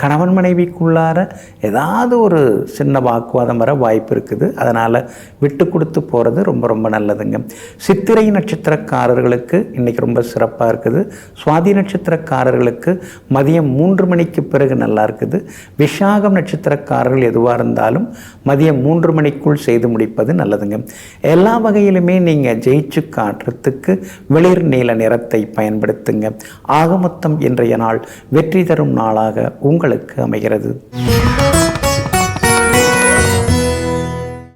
கணவன் மனைவிக்குள்ளார ஏதாவது ஒரு சின்ன வாக்குவாதம் வர வாய்ப்பு இருக்குது. அதனால் விட்டு கொடுத்து போகிறது ரொம்ப ரொம்ப நல்லதுங்க. சித்திரை நட்சத்திரக்காரர்களுக்கு இன்றைக்கி ரொம்ப சிறப்பாக இருக்குது. சுவாதி நட்சத்திரக்காரர்களுக்கு மதியம் 3 மணிக்கு பிறகு நல்லா இருக்குது. விஷாகம் நட்சத்திரக்காரர்கள் எதுவாக இருந்தாலும் மதியம் 3 மணிக்குள் செய்து முடிப்பது நல்லதுங்க. எல்லா வகையிலுமே நீங்கள் ஜெயிச்சு காட்டுறதுக்கு வெளிர் நீல நிறத்தை பயன்படுத்துங்க. ஆக மொத்தம் இன்றைய நாள் வெற்றி தரும் நாளாக உங்களுக்கு அமைகிறது.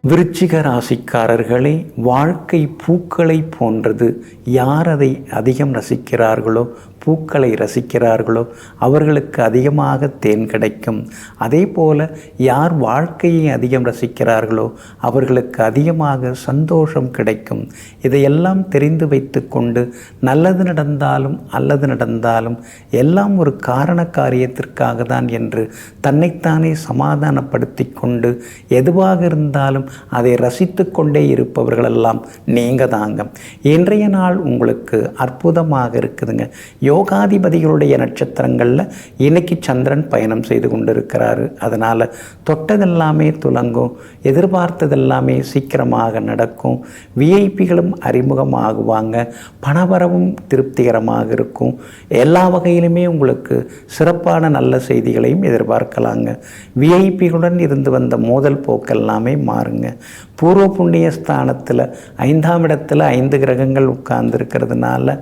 விருச்சிக ராசிக்காரர்களே, வாழ்க்கை பூக்களை போன்றது. யார் அதை அதிகம் ரசிக்கிறார்களோ, பூக்களை ரசிக்கிறார்களோ அவர்களுக்கு அதிகமாக தேன் கிடைக்கும். அதே போல் யார் வாழ்க்கையை அதிகம் ரசிக்கிறார்களோ அவர்களுக்கு அதிகமாக சந்தோஷம் கிடைக்கும். இதையெல்லாம் தெரிந்து வைத்து கொண்டு நல்லது நடந்தாலும் அல்லது நடந்தாலும் எல்லாம் ஒரு காரண காரியத்திற்காக தான் என்று தன்னைத்தானே சமாதானப்படுத்தி கொண்டு எதுவாக இருந்தாலும் அதை ரசித்து கொண்டே இருப்பவர்களெல்லாம் நீங்கள் தாங்க. இன்றைய நாள் உங்களுக்கு அற்புதமாக இருக்குதுங்க. யோகாதிபதிகளுடைய நட்சத்திரங்களில் இன்னைக்கு சந்திரன் பயணம் செய்து கொண்டிருக்கிறாரு. அதனால் தொட்டதெல்லாமே துலங்கும், எதிர்பார்த்ததெல்லாமே சீக்கிரமாக நடக்கும். விஐபிகளும் அறிமுகமாகுவாங்க, பணவரவும் திருப்திகரமாக இருக்கும். எல்லா வகையிலுமே உங்களுக்கு சிறப்பான நல்ல செய்திகளையும் எதிர்பார்க்கலாங்க. விஐபிகளுடன் இருந்து வந்த மோதல் போக்கெல்லாமே மாறுங்க. பூர்வ புண்ணிய ஸ்தானத்தில் 5ஆம் இடத்துல 5 கிரகங்கள் உட்கார்ந்துருக்கிறதுனால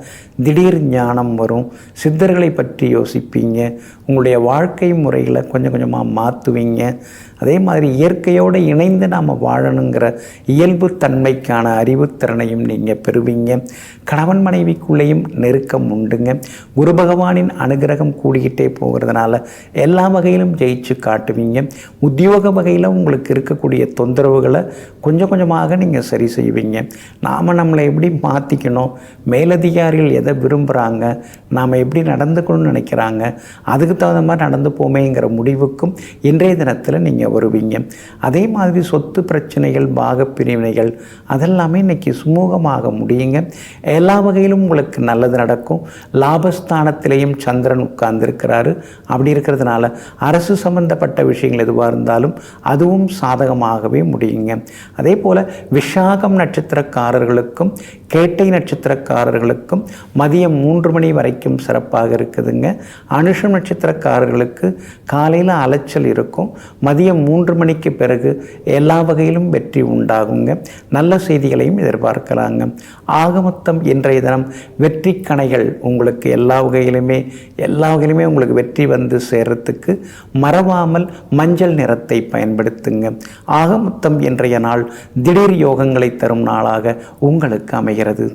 திடீர் ஞானம் வரும். சித்தர்களை பற்றி யோசிப்பீங்க. உங்களுடைய வாழ்க்கை முறையில் கொஞ்சம் கொஞ்சமாக மாற்றுவீங்க. அதே மாதிரி இயற்கையோடு இணைந்து நாம் வாழணுங்கிற இயல்பு தன்மைக்கான அறிவுத்திறனையும் நீங்கள் பெறுவீங்க. கணவன் மனைவிக்குள்ளேயும் நெருக்கம் உண்டுங்க. குரு பகவானின் அனுகிரகம் கூடிக்கிட்டே போகிறதுனால எல்லா வகையிலும் ஜெயிச்சு காட்டுவீங்க. உத்தியோக வகையில் உங்களுக்கு இருக்கக்கூடிய தொந்தரவுகளை கொஞ்சம் கொஞ்சமாக நீங்கள் சரி செய்வீங்க. நாம் நம்மளை எப்படி மாற்றிக்கணும், மேலதிகாரிகள் எதை விரும்புகிறாங்க, நாம் எப்படி நடந்துக்கணும்னு நினைக்கிறாங்க, அதுக்கு தகுந்த மாதிரி நடந்து போமேங்கிற முடிவுக்கும் இன்றைய தினத்தில் நீங்கள் வருவீங்க. அதே மாதிரி சொத்து பிரச்சனைகள், பாகப்பிரிவினைகள் அதெல்லாமே இன்றைக்கி சுமூகமாக முடியுங்க. எல்லா வகையிலும் உங்களுக்கு நல்லது நடக்கும். லாபஸ்தானத்திலேயும் சந்திரன் உட்கார்ந்துருக்கிறாரு. அப்படி இருக்கிறதுனால அரசு சம்பந்தப்பட்ட விஷயங்கள் எதுவாக இருந்தாலும் அதுவும் சாதகமாகவே முடியுங்க. அதே போல் விஷாகம் நட்சத்திரக்காரர்களுக்கும் கேட்டை நட்சத்திரக்காரர்களுக்கும் மதியம் 3 மணி வரைக்கும் சிறப்பாக இருக்குதுங்க. அனுஷம் நட்சத்திரக்காரர்களுக்கு காலையில் அலைச்சல் இருக்கும். மதியம் 3 மணிக்கு பிறகு எல்லா வகையிலும் வெற்றி உண்டாகுங்க. நல்ல செய்திகளையும் எதிர்பார்க்கலாங்க. ஆக மொத்தம் இன்றைய தினம் வெற்றி கணைகள் உங்களுக்கு எல்லா வகையிலுமே உங்களுக்கு வெற்றி வந்து சேர்றதுக்கு மறவாமல் மஞ்சள் நிறத்தை பயன்படுத்துங்க. ஆக மொத்தம் இன்றைய நாள் திடீர் யோகங்களை தரும் நாளாக உங்களுக்கு அமைகிறது.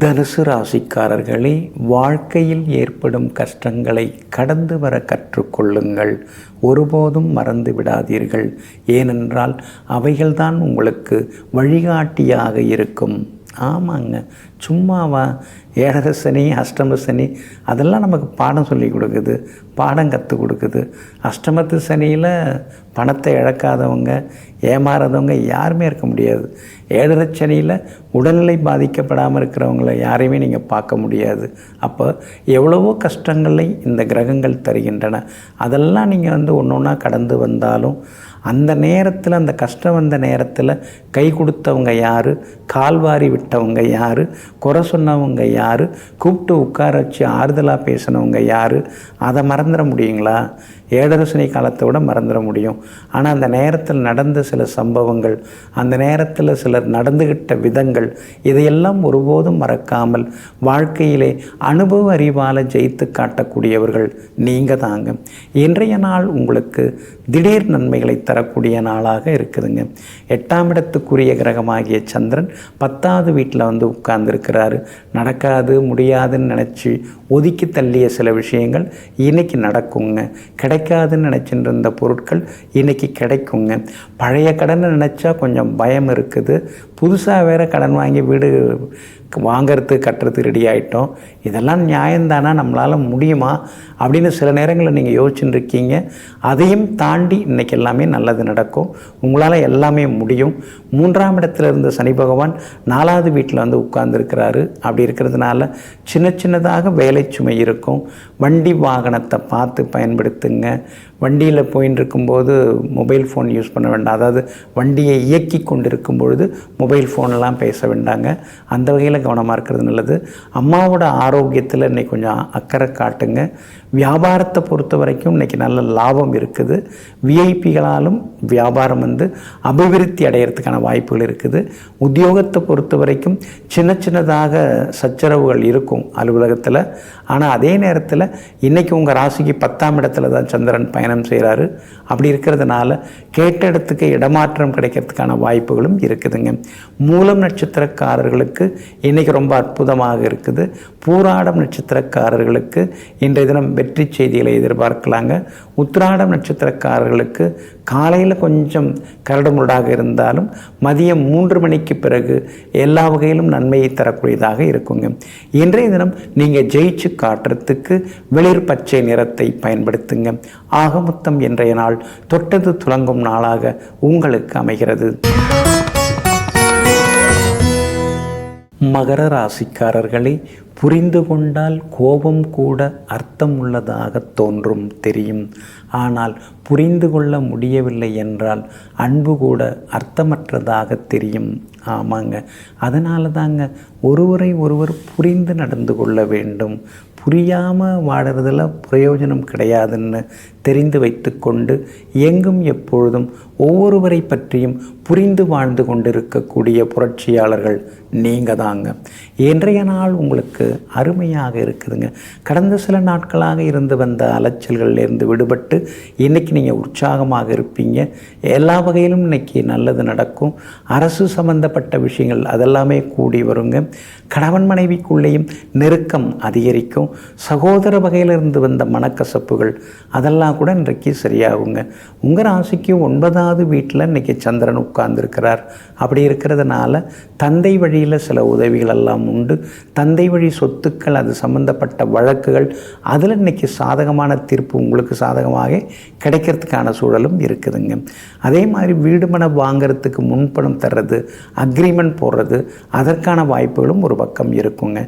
தனுசு ராசிக்காரர்களே, வாழ்க்கையில் ஏற்படும் கஷ்டங்களை கடந்து வர கற்றுக்கொள்ளுங்கள். ஒருபோதும் மறந்து விடாதீர்கள். ஏனென்றால் அவைகள்தான் உங்களுக்கு வழிகாட்டியாக இருக்கும். ஆமாங்க, சும்மாவா? 7 சனி, அஷ்டம சனி அதெல்லாம் நமக்கு பாடம் சொல்லி கொடுக்குது, பாடம் கற்றுக் கொடுக்குது. அஷ்டமத்து சனியில் பணத்தை இழக்காதவங்க, ஏமாறாதவங்க யாருமே இருக்க முடியாது. 7 சனியில் உடல்நிலை பாதிக்கப்படாமல் இருக்கிறவங்கள யாரையுமே நீங்கள் பார்க்க முடியாது. அப்போ எவ்வளவோ கஷ்டங்களை இந்த கிரகங்கள் தருகின்றன. அதெல்லாம் நீங்கள் ஒன்று ஒன்றா கடந்து வந்தாலும் அந்த நேரத்தில், அந்த கஷ்டம் வந்த நேரத்தில் கை கொடுத்தவங்க யார், கால்வாரி விட்டவங்க யார், குறை சொன்னவங்க யார், கூப்பிட்டு உட்கார வச்சு ஆறுதலாக பேசினவங்க யார், அதை மறந்துட முடியுங்களா? ஏழரசனை காலத்தை விட மறந்துட முடியும். ஆனால் அந்த நேரத்தில் நடந்த சில சம்பவங்கள், அந்த நேரத்தில் சிலர் நடந்துகிட்ட விதங்கள், இதையெல்லாம் ஒருபோதும் மறக்காமல் வாழ்க்கையிலே அனுபவ அறிவால் ஜெயித்து காட்டக்கூடியவர்கள் நீங்கள் தாங்க. இன்றைய நாள் உங்களுக்கு திடீர் நன்மைகளை தரக்கூடிய நாளாக இருக்குதுங்க. 8ஆம் இடத்துக்குரிய கிரகமாகிய சந்திரன் 10வது வீட்டில் வந்து உட்கார்ந்துருக்கிறாரு. நடக்காது முடியாதுன்னு நினச்சி ஒதுக்கி தள்ளிய சில விஷயங்கள் இன்றைக்கி நடக்குங்க. கிடைக்காதுன்னு நினச்சிட்டு இருந்த பொருட்கள் இன்றைக்கி கிடைக்குங்க. பழைய கடனை நினச்சா கொஞ்சம் பயம் இருக்குது. புதுசாக வேறு கடன் வாங்கி வீடு வாங்கிறது கட்டுறது ரெடி ஆகிட்டோம். இதெல்லாம் நியாயம்தானா, நம்மளால் முடியுமா அப்படின்னு சில நேரங்களில் நீங்கள் யோசிச்சுட்டு இருக்கீங்க. அதையும் தாண்டி இன்றைக்கி எல்லாமே நல்லது நடக்கும். உங்களால் எல்லாமே முடியும். 3ஆம் இடத்துல இருந்த சனி பகவான் 4வது வீட்டில் வந்து உட்கார்ந்துருக்கிறாரு. அப்படி இருக்கிறதுனால சின்ன சின்னதாக வேலை சுமை இருக்கும். வண்டி வாகனத்தை பார்த்து பயன்படுத்துங்க. வண்டியில் போயின்னு இருக்கும்போது மொபைல் ஃபோன் யூஸ் பண்ண வேண்டாம். அதாவது வண்டியை இயக்கி கொண்டு இருக்கும் பொழுது மொபைல் ஃபோனெல்லாம் பேச வேண்டாங்க. அந்த வகையில் கவனமாக இருக்கிறது நல்லது. அம்மாவோட ஆரோக்கியத்தில் இன்றைக்கி கொஞ்சம் அக்கறை காட்டுங்க. வியாபாரத்தை பொறுத்த வரைக்கும் இன்றைக்கி நல்ல லாபம் இருக்குது. விஐபிகளாலும் வியாபாரம் வந்து அபிவிருத்தி அடையிறதுக்கான வாய்ப்புகள் இருக்குது. உத்தியோகத்தை பொறுத்த வரைக்கும் சின்ன சின்னதாக சச்சரவுகள் இருக்கும் அலுவலகத்தில். ஆனால் அதே நேரத்தில் இன்றைக்கி உங்கள் ராசிக்கு 10ஆம் இடத்துல தான் சந்திரன் பயணம் செய்கிறாரு. அப்படி இருக்கிறதுனால கேட்ட இடத்துக்கு இடமாற்றம் கிடைக்கிறதுக்கான வாய்ப்புகளும் இருக்குதுங்க. மூலம் நட்சத்திரக்காரர்களுக்கு இன்றைக்கி ரொம்ப அற்புதமாக இருக்குது. பூராடம் நட்சத்திரக்காரர்களுக்கு இன்றைய தினம் வெற்றி செய்திகளை எதிர்பார்க்கலாங்க. உத்திராடம் நட்சத்திரக்காரர்களுக்கு காலையில் கொஞ்சம் கரடுமுரடாக இருந்தாலும் மதியம் 3 மணிக்கு பிறகு எல்லா வகையிலும் நன்மையை தரக்கூடியதாக இருக்குங்க. இன்றைய தினம் நீங்கள் ஜெயிச்சு காட்டுறதுக்கு வெளிர் பச்சை நிறத்தை பயன்படுத்துங்க. ஆக மொத்தம் இன்றைய நாள் தொட்டது துலங்கும் நாளாக உங்களுக்கு அமைகிறது. மகர ராசிக்காரர்களை புரிந்து கொண்டால் கோபம் கூட அர்த்தம் உள்ளதாக தோன்றும் தெரியும். ஆனால் புரிந்து கொள்ள முடியவில்லை என்றால் அன்பு கூட அர்த்தமற்றதாக தெரியும். ஆமாங்க, அதனால தாங்க ஒருவரை ஒருவர் புரிந்து நடந்து கொள்ள வேண்டும். புரியாமல் வாடுறதுல பிரயோஜனம் கிடையாதுன்னு தெரிந்து வைத்து கொண்டு எங்கும் எப்பொழுதும் ஒவ்வொருவரை பற்றியும் புரிந்து வாழ்ந்து கொண்டிருக்கக்கூடிய புரட்சியாளர்கள் நீங்கள் தாங்க. இன்றைய நாள் உங்களுக்கு அருமையாக இருக்குதுங்க. கடந்த சில நாட்களாக இருந்து வந்த அலைச்சல்களிலிருந்து விடுபட்டு இன்றைக்கி நீங்கள் உற்சாகமாக இருப்பீங்க. எல்லா வகையிலும் இன்றைக்கி நல்லது நடக்கும். அரசு சம்பந்தப்பட்ட விஷயங்கள் அதெல்லாமே கூடி வருங்க. கணவன் மனைவிக்குள்ளேயும் நெருக்கம் அதிகரிக்கும். சகோதர வகையிலிருந்து வந்த மனக்கசப்புகள் அதெல்லாம் கூட இன்றைக்கு சரியாகுங்க. உங்கள் ராசிக்கு 9வது வீட்டில் இன்றைக்கி சந்திரன் உட்கார்ந்துருக்கிறார். அப்படி இருக்கிறதுனால தந்தை வழியில் சில உதவிகள் எல்லாம் உண்டு. தந்தை வழி சொத்துக்கள், அது சம்பந்தப்பட்ட வழக்குகள், அதில் இன்றைக்கி சாதகமான தீர்ப்பு உங்களுக்கு சாதகமாக கிடைக்கிறதுக்கான சூழலும் இருக்குதுங்க. அதே மாதிரி வீடு மனை வாங்கிறதுக்கு முன்பணம் தர்றது, அக்ரிமெண்ட் போடுறது, அதற்கான வாய்ப்புகளும் ஒரு பக்கம் இருக்குங்க.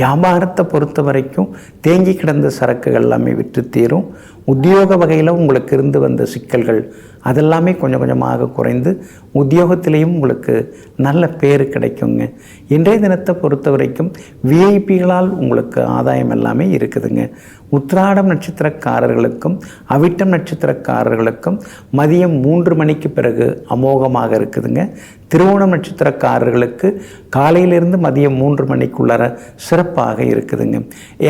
வியாபாரத்தை பொறுத்த வரைக்கும் தேங்கி கிடந்த சரக்குகள் எல்லாமே விற்று தீரும். உத்தியோக வகையில் உங்களுக்கு இருந்து வந்த சிக்கல்கள் அதெல்லாமே கொஞ்சம் கொஞ்சமாக குறைந்து உத்தியோகத்திலையும் உங்களுக்கு நல்ல பேர் கிடைக்குங்க. இன்றைய தினத்தை பொறுத்த வரைக்கும் விஐபிகளால் உங்களுக்கு ஆதாயம் எல்லாமே இருக்குதுங்க. உத்திராடம் நட்சத்திரக்காரர்களுக்கும் அவிட்டம் நட்சத்திரக்காரர்களுக்கும் மதியம் 3 மணிக்கு பிறகு அமோகமாக இருக்குதுங்க. திருவோணம் நட்சத்திரக்காரர்களுக்கு காலையிலிருந்து மதியம் 3 மணிக்குள்ளார சிறப்பாக இருக்குதுங்க.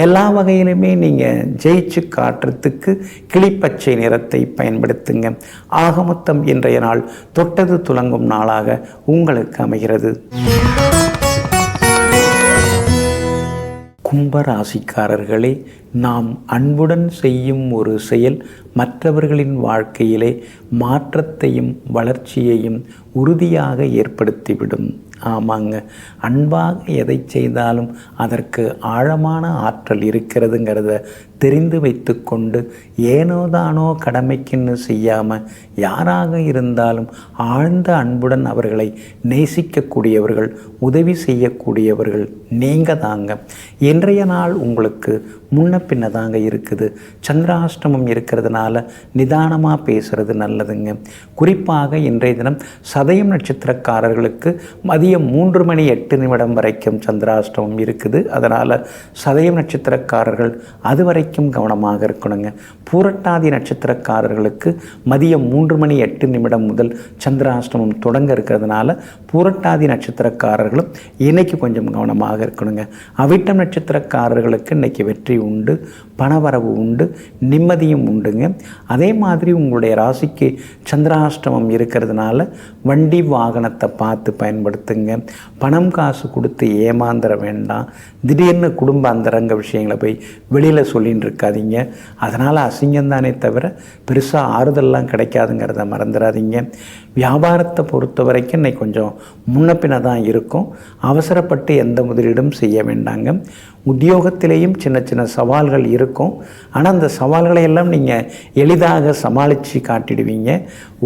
எல்லா வகையிலுமே நீங்கள் ஜெயிச்சு காட்டுறதுக்கு கிளிப்பச்சை நிறத்தை பயன்படுத்துங்க. ஆக மொத்தம் இன்றைய நாள் தொட்டது துலங்கும் நாளாக உங்களுக்கு அமைகிறது. கும்பராசிக்காரர்களே, நாம் அன்புடன் செய்யும் ஒரு செயல் மற்றவர்களின் வாழ்க்கையிலே மாற்றத்தையும் வளர்ச்சியையும் உறுதியாக ஏற்படுத்திவிடும். ஆமாங்க, அன்பாக எதை செய்தாலும் அதற்கு ஆழமான ஆற்றல் இருக்கிறதுங்கிறத தெரிந்து வைத்து கொண்டு ஏனோதானோ கடமைக்குன்னு செய்யாமல் யாராக இருந்தாலும் ஆழ்ந்த அன்புடன் அவர்களை நேசிக்கக்கூடியவர்கள், உதவி செய்யக்கூடியவர்கள் நீங்கள் தாங்க. இன்றைய நாள் உங்களுக்கு முன்ன பின்ன தாங்க இருக்குது. சந்திராஷ்டமம் இருக்கிறதுனால நிதானமாக பேசுகிறது நல்லதுங்க. குறிப்பாக இன்றைய தினம் சதயம் நட்சத்திரக்காரர்களுக்கு மதியம் 3:08 வரைக்கும் சந்திராஷ்டமம் இருக்குது. அதனால் சதயம் நட்சத்திரக்காரர்கள் அது வரைக்கும் கவனமாக இருக்கணுங்க. பூரட்டாதி நட்சத்திரக்காரர்களுக்கு மதியம் 3:08 முதல் சந்திராஷ்டமம் தொடங்க இருக்கிறதுனால பூரட்டாதி நட்சத்திரக்காரர்களும் இன்னைக்கு கொஞ்சம் கவனமாக இருக்கணுங்க. அவிட்டம் நட்சத்திரக்காரர்களுக்கு இன்னைக்கு வெற்றி உண்டு, பணவரவு உண்டு, நிம்மதியும் உண்டுங்க. அதே மாதிரி உங்களுடைய ராசிக்கு சந்திராஷ்டமம் இருக்கிறதுனால வண்டி வாகனத்தை பார்த்து பயன்படுத்துங்க. பணம் காசு கொடுத்து ஏமாந்துட வேண்டாம். திடீர்னு குடும்ப அந்தரங்க விஷயங்களை போய் வெளியில் சொல்லின்னு இருக்காதீங்க. அதனால் அசிங்கம்தானே தவிர பெருசாக ஆறுதல்லாம் கிடைக்காதுங்கிறத மறந்துடாதீங்க. வியாபாரத்தை பொறுத்த வரைக்கும் இன்னைக்கு கொஞ்சம் முன்ன பின்ன தான் இருக்கும். அவசரப்பட்டு எந்த முதலீடும் செய்ய வேண்டாங்க. உத்தியோகத்திலேயும் சின்ன சின்ன சவால்கள் இருக்கும். ஆனால் அந்த சவால்களை எல்லாம் நீங்கள் எளிதாக சமாளித்து காட்டிடுவீங்க.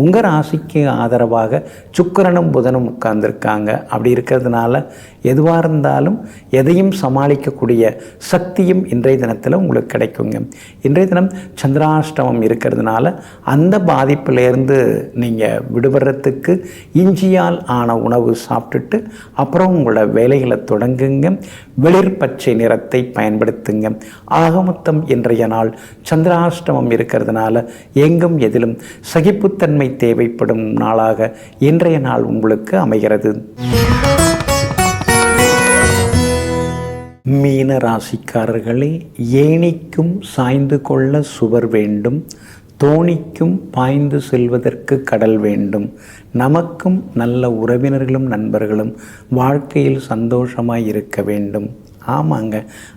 உங்கள் ராசிக்கு ஆதரவாக சுக்கிரனும் புதனும் உட்கார்ந்துருக்காங்க. அப்படி இருக்கிறதுனால எதுவாக இருந்தாலும் எதையும் சமாளிக்கக்கூடிய சக்தியும் இன்றைய தினத்தில் உங்களுக்கு கிடைக்குங்க. இன்றைய தினம் சந்திராஷ்டமம் இருக்கிறதுனால அந்த பாதிப்பிலேருந்து நீங்கள் விடுபடுறதுக்கு இஞ்சியால் ஆன உணவு சாப்பிட்டுட்டு அப்புறம் உங்களோட வேலைகளை தொடங்குங்க. வெளிர் பச்சை நிறத்தை பயன்படுத்துங்க. ஆகமொத்தம் இன்றைய நாள் சந்திராஷ்டமம் இருக்கிறதுனால எங்கும் எதிலும் சகிப்புத்தன்மை தேவைப்படும் நாளாக இன்றைய நாள் உங்களுக்கு அமைகிறது. மீன ராசிக்காரர்களே, ஏணிக்கும் சாய்ந்து கொள்ள சுவர் வேண்டும், தோணிக்கும் பாய்ந்து செல்வதற்கு கடல் வேண்டும். நமக்கும் நல்ல உறவினர்களும் நண்பர்களும் வாழ்க்கையில் சந்தோஷமாய் இருக்க வேண்டும். ஆமாங்க,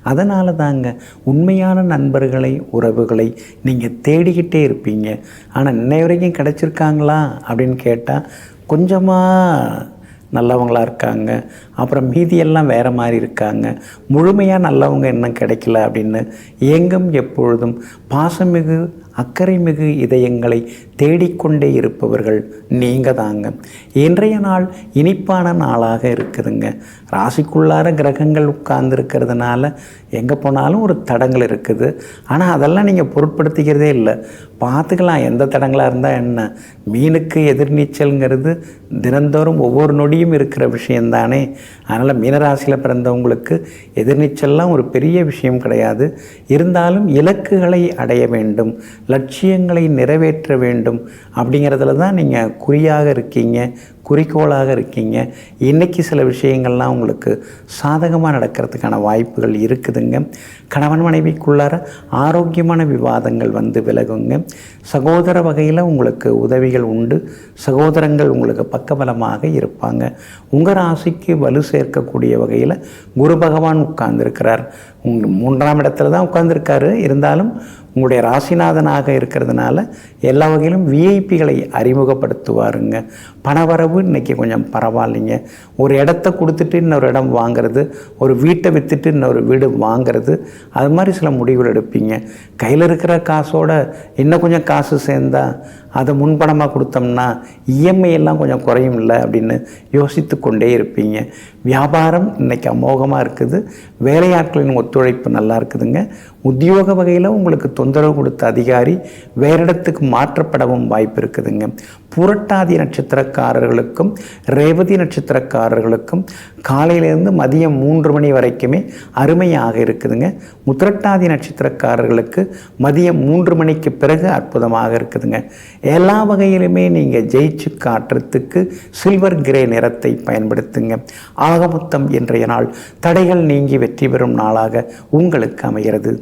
அதனால தாங்க உண்மையான நண்பர்களை உறவுகளை நீங்கள் தேடிக்கிட்டே இருப்பீங்க. ஆனால் இன்னை வரைக்கும் கிடச்சிருக்காங்களா அப்படின்னு கேட்டால் கொஞ்சமாக நல்லவங்களாக இருக்காங்க, அப்புறம் மீதியெல்லாம் வேறு மாதிரி இருக்காங்க. முழுமையாக நல்லவங்க இன்னும் கிடைக்கல அப்படின்னு எங்கும் எப்பொழுதும் பாசமிகு அக்கறை மிகு இதயங்களை தேடிக்கொண்டே இருப்பவர்கள் நீங்கள் தாங்க. இன்றைய நாள் இனிப்பான நாளாக இருக்குதுங்க. ராசிக்குள்ளார கிரகங்கள் உட்கார்ந்து இருக்கிறதுனால எங்கே போனாலும் ஒரு தடங்கள் இருக்குது. ஆனால் அதெல்லாம் நீங்கள் பொருட்படுத்திக்கிறதே இல்லை. பார்த்துக்கலாம், எந்த தடங்களாக இருந்தால் என்ன. மீனுக்கு எதிர்நீச்சல்ங்கிறது தினந்தோறும் ஒவ்வொரு நொடியும் இருக்கிற விஷயந்தானே. அதனால் மீனராசியில் பிறந்தவங்களுக்கு எதிர்நீச்சல்லாம் ஒரு பெரிய விஷயம் கிடையாது. இருந்தாலும் இலக்குகளை அடைய வேண்டும், லட்சியங்களை நிறைவேற்ற வேண்டும் அப்படிங்கிறதுல தான் நீங்கள் குறியாக இருக்கீங்க, குறிக்கோளாக இருக்கீங்க. இன்றைக்கி சில விஷயங்கள்லாம் உங்களுக்கு சாதகமாக நடக்கிறதுக்கான வாய்ப்புகள் இருக்குதுங்க. கணவன் மனைவிக்குள்ளார ஆரோக்கியமான விவாதங்கள் வந்து விலகுங்க. சகோதர வகையில் உங்களுக்கு உதவிகள் உண்டு. சகோதரங்கள் உங்களுக்கு பக்கபலமாக இருப்பாங்க. உங்கள் ராசிக்கு வலு சேர்க்கக்கூடிய வகையில் குரு பகவான் உட்கார்ந்துருக்கிறார். 3ஆம் இடத்துல தான் உட்கார்ந்துருக்காரு. இருந்தாலும் உங்களுடைய ராசிநாதனாக இருக்கிறதுனால எல்லா வகையிலும் விஐபிகளை அறிமுகப்படுத்துவாருங்க. பணவரவு இன்றைக்கி கொஞ்சம் பரவாயில்லைங்க. ஒரு இடத்த கொடுத்துட்டு இன்னொரு இடம் வாங்கிறது, ஒரு வீட்டை விற்றுட்டு இன்னொரு வீடு வாங்கிறது, அது மாதிரி சில முடிவுகள் எடுப்பீங்க. கையில் இருக்கிற காசோட இன்னும் கொஞ்சம் காசு சேர்ந்தால் அதை முன்பணமாக கொடுத்தோம்னா இஎம்ஐ எல்லாம் கொஞ்சம் குறையும் இல்லை அப்படின்னு யோசித்து கொண்டே இருப்பீங்க. வியாபாரம் இன்றைக்கி அமோகமாக இருக்குது. வேலையாட்களின் ஒத்துழைப்பு நல்லா இருக்குதுங்க. உத்தியோக வகையில் உங்களுக்கு தொந்தரவு கொடுத்த அதிகாரி வேறு இடத்துக்கு மாற்றப்படவும் வாய்ப்பு இருக்குதுங்க. புரட்டாதி நட்சத்திரக்காரர்களுக்கும் ரேவதி நட்சத்திரக்காரர்களுக்கும் காலையிலேருந்து மதியம் 3 மணி வரைக்குமே அருமையாக இருக்குதுங்க. உத்திரட்டாதி நட்சத்திரக்காரர்களுக்கு மதியம் 3 மணிக்கு பிறகு அற்புதமாக இருக்குதுங்க. எல்லா வகையிலுமே நீங்கள் ஜெயிச்சு காட்டுறதுக்கு சில்வர் கிரே நிறத்தை பயன்படுத்துங்க. ஆகமொத்தம் இன்றைய நாள் தடைகள் நீங்கி வெற்றி பெறும் நாளாக உங்களுக்கு அமைகிறது.